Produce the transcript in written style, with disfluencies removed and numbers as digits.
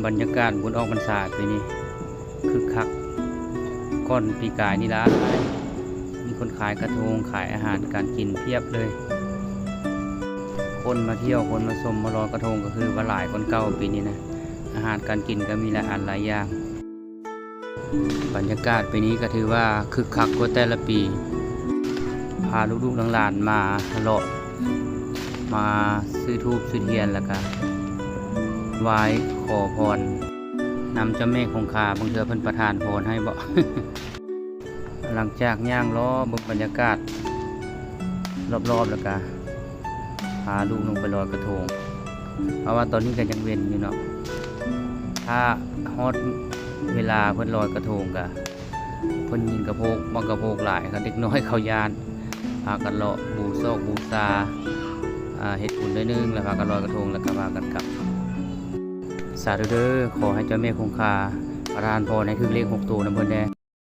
บรรยากาศบุญออกพรรษาปีนี้คึกคักก้อนปีกายนี่ละมีคนขายกระทงขายอาหารการกินเพียบเลย คนมาเที่ยวคนมาชมมารอกระทงก็คือว่าหลายคนเก่าปีนี้นะอาหารการกินก็มีหลายอันหลายอย่างบรรยากาศปีนี้ก็ถือว่าคึกคักกว่าแต่ละปีพาลูกๆหลานๆมาเลาะมาซื้อธูปซื้อเทียนแล้วก็ไหว้ขอพรนำเจ้าแม่คงคาบางเทือเพิ่นประทานพรให้บ่ หลังจากย่างล้อบนบรรยากาศรอบๆแล้วก็พาลูกลงไปลอยกระทงเพราะว่าตอนนี้ก็ยังเว้นอยู่เนาะถ้าฮอดเวลาเพิ่นลอยกระทงก็เพิ่นยิงกระโพกบังกระโพกหลายครับเด็กน้อยเขายานพากันเลาะบูโซกบูซาเฮ็ดบุญได้นึงแล้วพากันลอยกระทงแล้วก็พากันกลับสาธุเด้อขอให้เจ้าแม่คงคาประทานพรให้ถึงเลข6 ตัวนะเพิ่นแน่